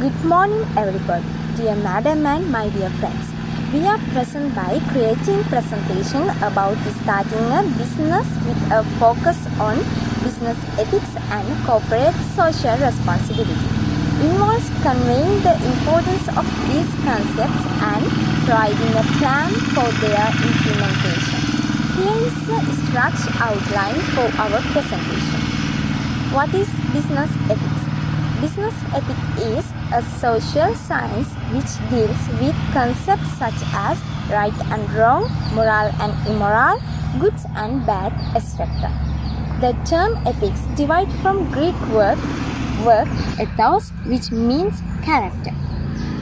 Good morning everybody, dear madam and my dear friends. We are present by creating presentation about starting a business with a focus on business ethics and corporate social responsibility. Involves conveying the importance of these concepts and providing a plan for their implementation. Here is a structured outline for our presentation. What is business ethics? Business ethics is a social science which deals with concepts such as right and wrong, moral and immoral, goods and bad, etc. The term ethics derives from Greek word ethos, which means character.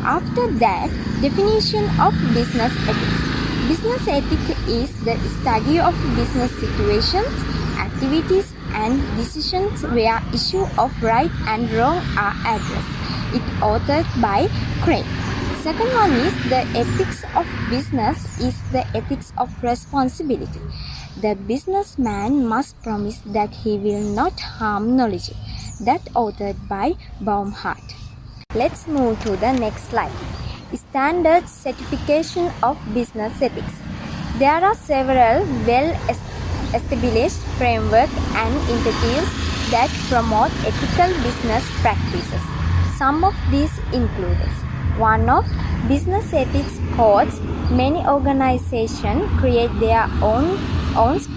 After that, definition of business ethics. Business ethics is the study of business situations, activities and decisions where issues of right and wrong are addressed. It authored by Craig. Second one is the ethics of business is the ethics of responsibility. The businessman must promise that he will not harm knowledge. That authored by Baumhart. Let's move to the next slide. Standard certification of business ethics. There are several well-established frameworks and initiatives that promote ethical business practices. Some of these include one of business ethics codes. Many organizations create their own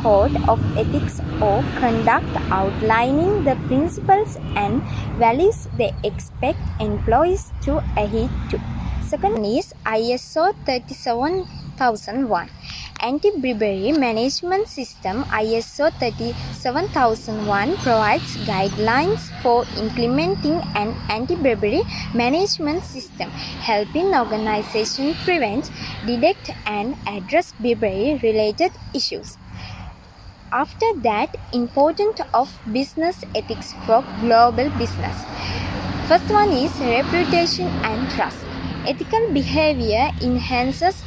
code of ethics or conduct outlining the principles and values they expect employees to adhere to. Second is ISO 37001. Anti-bribery management system ISO 37001 provides guidelines for implementing an anti-bribery management system, helping organizations prevent, detect and address bribery-related issues. After that, importance of business ethics for global business. First one is reputation and trust. Ethical behavior enhances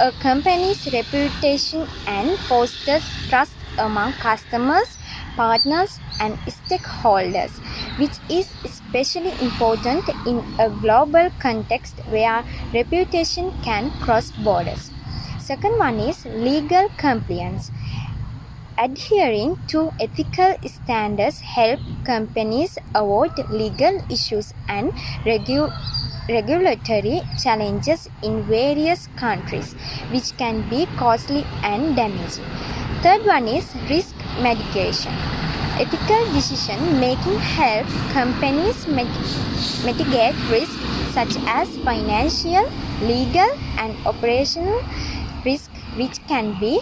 a company's reputation and fosters trust among customers, partners, and stakeholders, which is especially important in a global context where reputation can cross borders. Second one is legal compliance. Adhering to ethical standards help companies avoid legal issues and regulatory challenges in various countries, which can be costly and damaging. Third one is risk mitigation. Ethical decision making helps companies mitigate risks such as financial, legal, and operational risk, which can be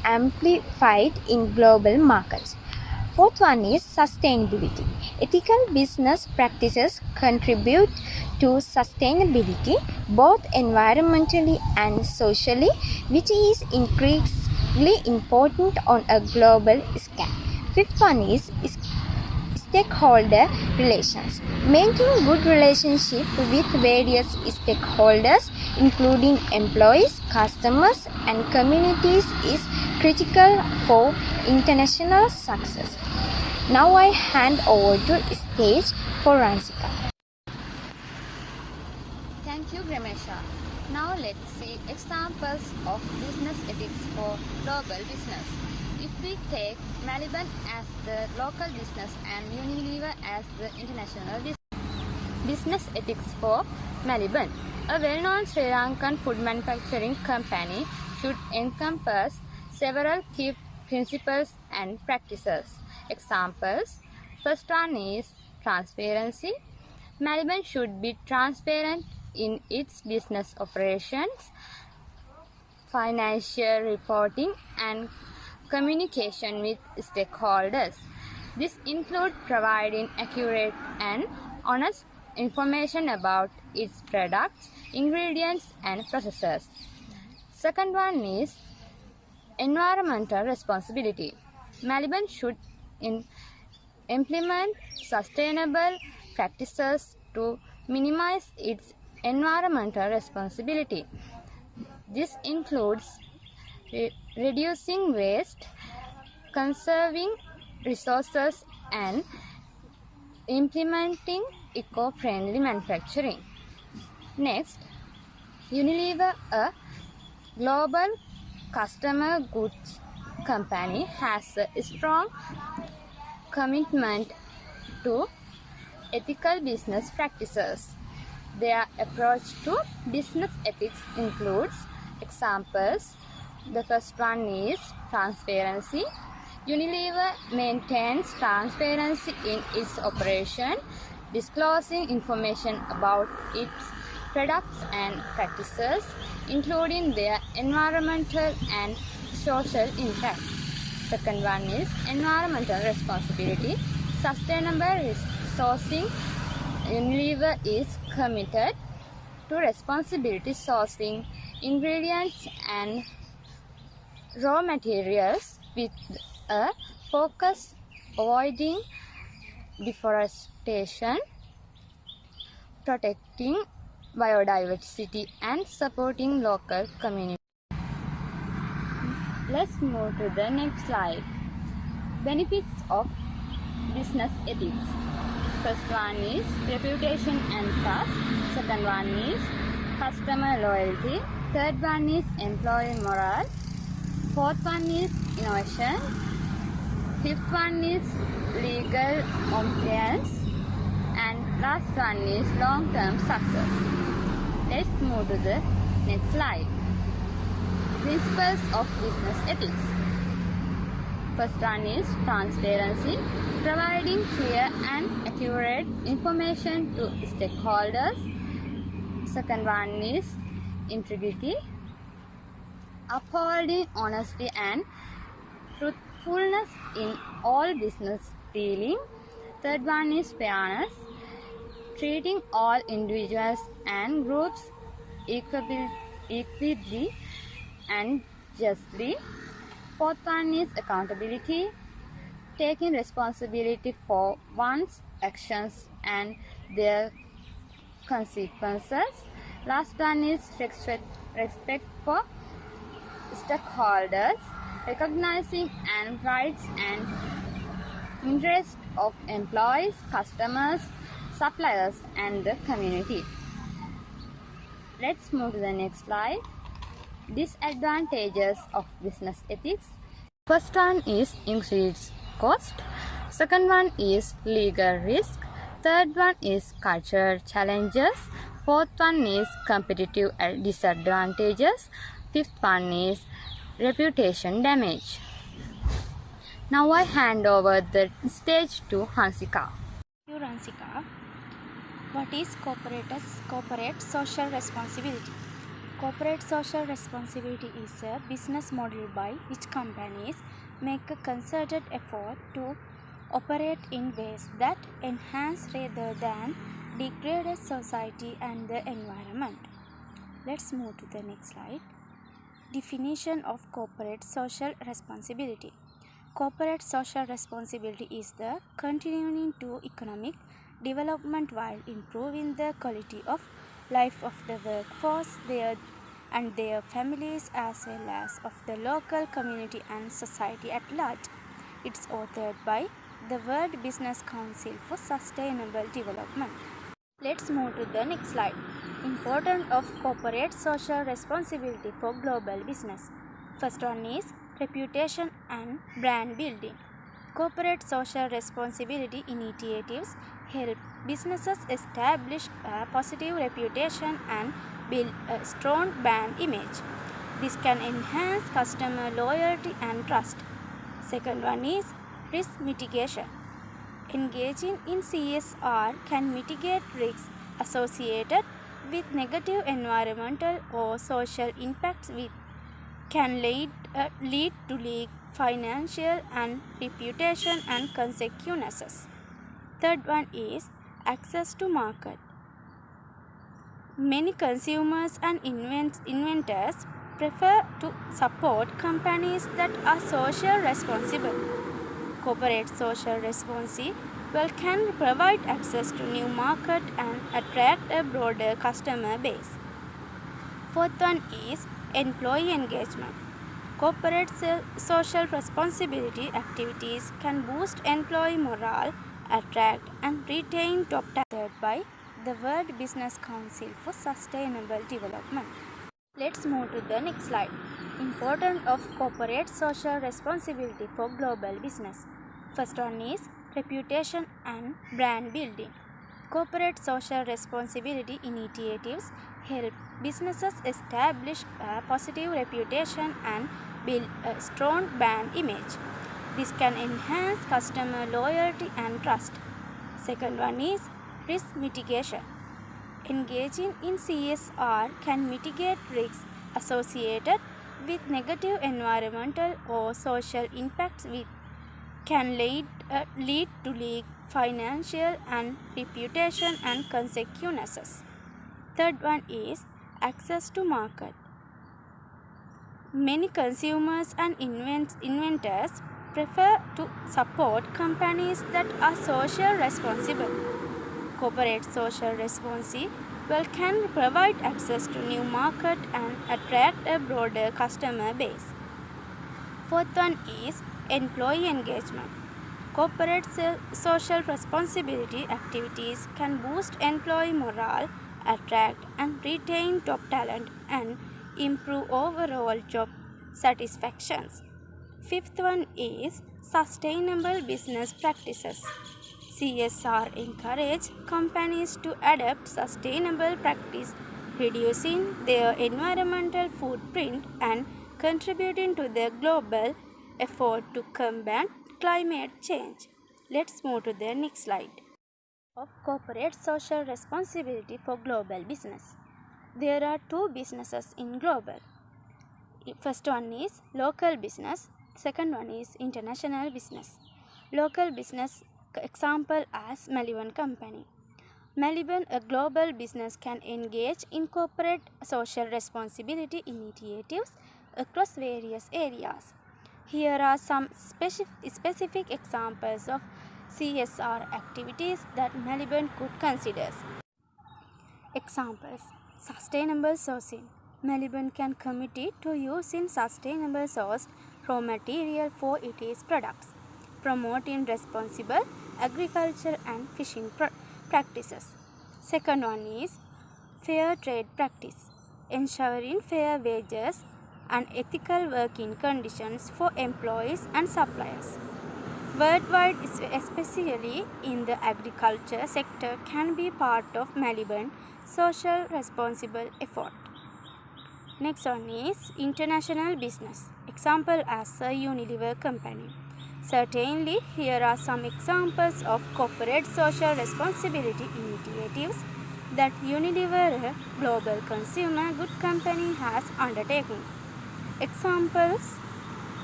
amplified in global markets. Fourth one is sustainability. Ethical business practices contribute to sustainability both environmentally and socially, which is increasingly important on a global scale. Fifth one is stakeholder relations. Maintaining good relationship with various stakeholders, including employees, customers, and communities, is critical for international success. Now I hand over to stage for Ransika. Thank you, Gramesha. Now let's see examples of business ethics for global business. If we take Melbourne as the local business and Unilever as the international business ethics for Melbourne. A well-known Sri Lankan food manufacturing company should encompass several key principles and practices. Examples. First one is transparency. Melbourne should be transparent in its business operations, financial reporting, and communication with stakeholders. This includes providing accurate and honest information about its products, ingredients, and processes. Second one is environmental responsibility. Melbourne should implement sustainable practices to minimize its environmental responsibility. This includes reducing waste, conserving resources, and implementing eco-friendly manufacturing. Next, Unilever, a global customer goods company, has a strong commitment to ethical business practices. Their approach to business ethics includes examples. The first one is transparency. Unilever maintains transparency in its operation, disclosing information about its products and practices, including their environmental and social impact. Second one is environmental responsibility. Sustainable sourcing. Unilever is committed to responsibility sourcing ingredients and raw materials with a focus avoiding deforestation, protecting biodiversity, and supporting local communities. Let's move to the next slide. Benefits of business ethics. First one is reputation and trust. Second one is customer loyalty. Third one is employee morale. Fourth one is innovation. Fifth one is legal compliance. And last one is long-term success. Let's move to the next slide. Principles of business ethics. First one is transparency, providing clear and accurate information to stakeholders. Second one is integrity, upholding honesty and truthfulness in all business dealing. Third one is fairness, treating all individuals and groups equally and justly. Fourth one is accountability, taking responsibility for one's actions and their consequences. Last one is respect for stakeholders, recognizing and rights and interests of employees, customers, suppliers, and the community. Let's move to the next slide. Disadvantages of business ethics. First one is increased cost. Second one is legal risk. Third one is cultural challenges. Fourth one is competitive disadvantages. Fifth one is reputation damage. Now I hand over the stage to Hansika. Thank you, Ransika. What is corporate social responsibility? Corporate social responsibility is a business model by which companies make a concerted effort to operate in ways that enhance rather than degrade society and the environment. Let's move to the next slide. Definition of corporate social responsibility. Corporate social responsibility is the continuing to economic development while improving the quality of life of the workforce and their families as well as of the local community and society at large. It's authored by the World Business Council for Sustainable Development. Let's move to the next slide. Importance of corporate social responsibility for global business. First one is reputation and brand building. Corporate social responsibility initiatives help businesses establish a positive reputation and build a strong brand image. This can enhance customer loyalty and trust. Second one is risk mitigation. Engaging in CSR can mitigate risks associated with negative environmental or social impacts which can lead to financial and reputation and consequences. Third one is access to market. Many consumers and inventors prefer to support companies that are social responsible. Corporate social responsibility can provide access to new market and attract a broader customer base. Fourth one is employee engagement. Corporate social responsibility activities can boost employee morale, attract and retain top talent. created by the World Business Council for Sustainable Development. Let's move to the next slide. Importance of corporate social responsibility for global business. First one is reputation and brand building. Corporate social responsibility initiatives help businesses establish a positive reputation and build a strong brand image. This can enhance customer loyalty and trust. Second one is risk mitigation. Engaging in CSR can mitigate risks associated with negative environmental or social impacts which can lead to leak financial and reputation and consequences. Third one is access to market. Many consumers and inventors prefer to support companies that are social responsible. Corporate social responsible can provide access to new market and attract a broader customer base. Fourth one is employee engagement. Corporate social responsibility activities can boost employee morale, attract and retain top talent, and improve overall job satisfactions. Fifth one is sustainable business practices. CSR encourage companies to adopt sustainable practice, reducing their environmental footprint and contributing to the global effort to combat climate change. Let's move to the next slide. Of corporate social responsibility for global business. There are two businesses in global. First one is local business, second one is international business. Local business example as Melbourne Company. Melbourne, a global business, can engage in corporate social responsibility initiatives across various areas. Here are some specific examples of CSR activities that Melbourne could consider. Examples: sustainable sourcing. Melbourne can commit to using sustainable sourced raw material for its products, promoting responsible agriculture and fishing practices. Second one is fair trade practice, ensuring fair wages and ethical working conditions for employees and suppliers. Worldwide, especially in the agriculture sector, can be part of Melbourne social responsible effort. Next one is international business. Example as a Unilever company. Certainly, here are some examples of corporate social responsibility initiatives that Unilever, a global consumer good company, has undertaken. Examples: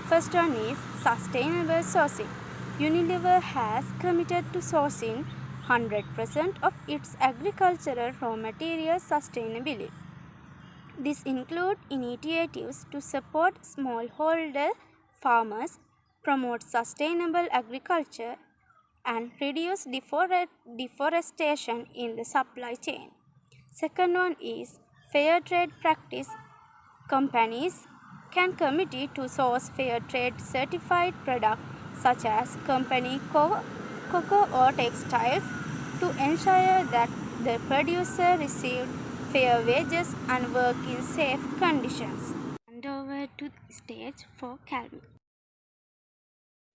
first one is sustainable sourcing. Unilever has committed to sourcing 100% of its agricultural raw materials sustainably. This includes initiatives to support smallholder farmers, promote sustainable agriculture, and reduce deforestation in the supply chain. Second one is fair trade practice. Companies can commit to source fair trade certified products such as company cocoa or textiles to ensure that the producer received fair wages and work in safe conditions. Hand over to the stage for Calvin.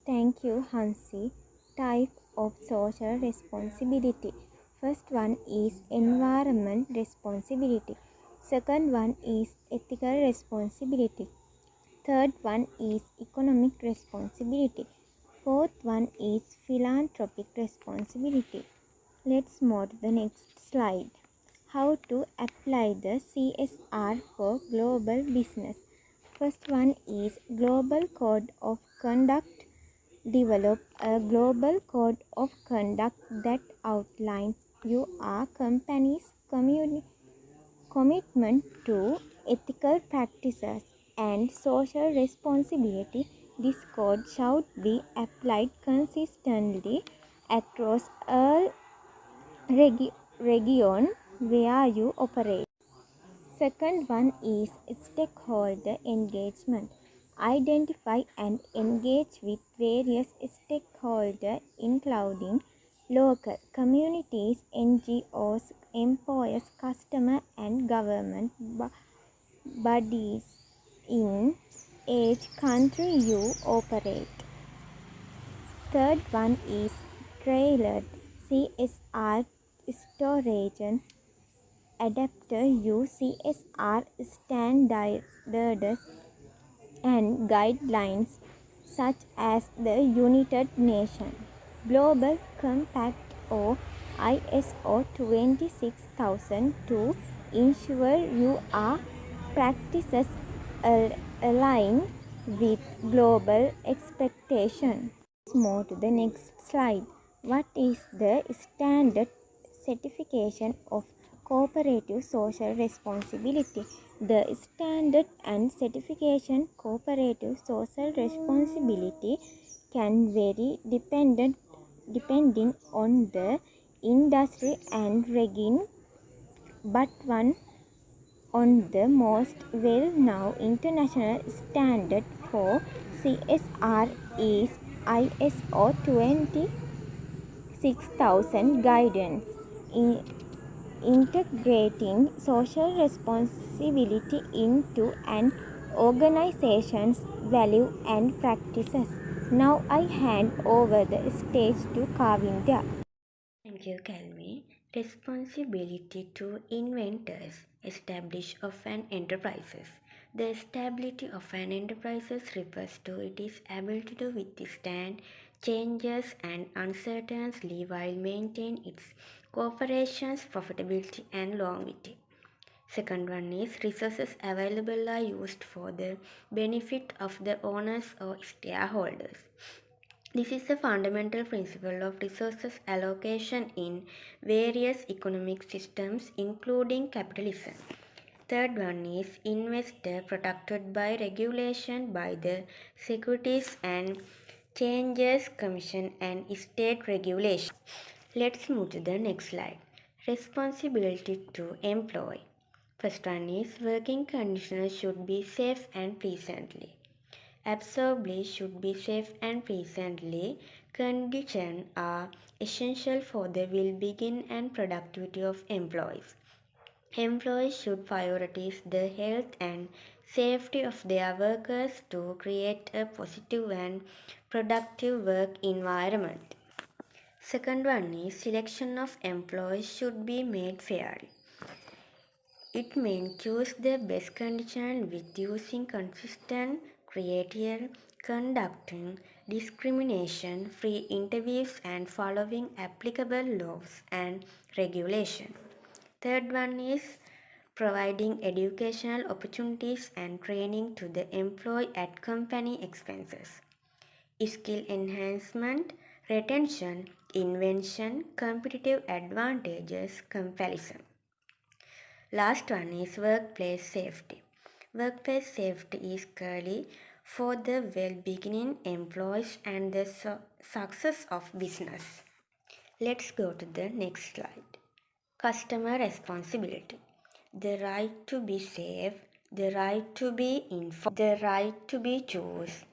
Thank you, Hansi. Type of social responsibility. First one is environment responsibility. Second one is ethical responsibility. Third one is economic responsibility. Fourth one is philanthropic responsibility. Let's move to the next slide. How to apply the CSR for global business. First one is Global Code of Conduct. Develop a global code of conduct that outlines your company's commitment to ethical practices and social responsibility. This code should be applied consistently across all region where you operate. Second one is stakeholder engagement. Identify and engage with various stakeholders, including Local communities, NGOs, employers, customer and government bodies in each country you operate. Third one is tailored CSR storage adapter use CSR standards and guidelines such as the United Nations Global Compact or ISO 26000 to ensure your practices align with global expectations. Let's move to the next slide. What is the standard certification of cooperative social responsibility? The standard and certification cooperative social responsibility can vary depending on the industry and region, but one on the most well-known international standard for CSR is ISO 26000 guidance. Integrating social responsibility into an organization's value and practices. Now I hand over the stage to Kavindya. Thank you, Calvi. Responsibility to inventors, establish of an enterprises. The stability of an enterprise refers to its ability to withstand changes and uncertainty while maintain its corporation's profitability and longevity. Second one is resources available are used for the benefit of the owners or shareholders. This is a fundamental principle of resources allocation in various economic systems, including capitalism. Third one is investor protected by regulation by the Securities and Exchanges Commission and state regulation. Let's move to the next slide. Responsibility to employ. First one is working conditions should be safe and pleasantly. Absolutely should be safe and pleasantly. Conditions are essential for the well-being and productivity of employees. Employees should prioritize the health and safety of their workers to create a positive and productive work environment. Second one is selection of employees should be made fairly. It means choose the best condition with using consistent criteria, conducting discrimination-free interviews and following applicable laws and regulations. Third one is providing educational opportunities and training to the employee at company expenses. Skill enhancement, retention, invention, competitive advantages, comparison. Last one is workplace safety. Workplace safety is key for the well-being employees and the success of business. Let's go to the next slide. Customer responsibility. The right to be safe, the right to be informed, the right to be chosen,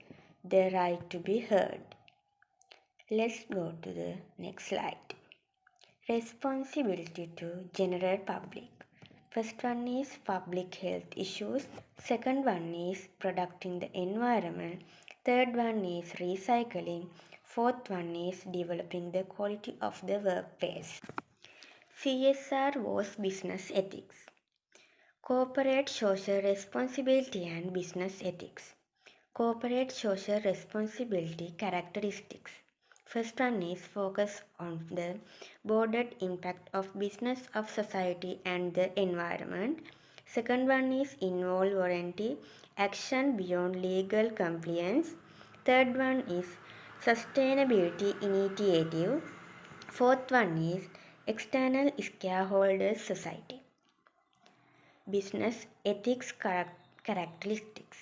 the right to be heard. Let's go to the next slide. Responsibility to general public. First one is public health issues. Second one is protecting the environment. Third one is recycling. Fourth one is developing the quality of the workplace. CSR was business ethics. Corporate social responsibility and business ethics. Corporate social responsibility characteristics. First one is focus on the broader impact of business of society and the environment. Second one is involve warranty action beyond legal compliance. Third one is sustainability initiative. Fourth one is external shareholders society. Business ethics characteristics.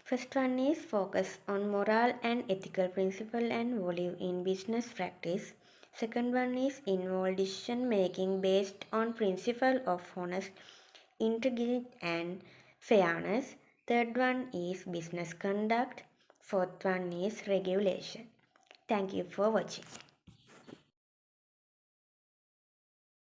First one is focus on moral and ethical principle and value in business practice. Second one is involve decision making based on principle of honest, integrity and fairness. Third one is business conduct. Fourth one is regulation. Thank you for watching.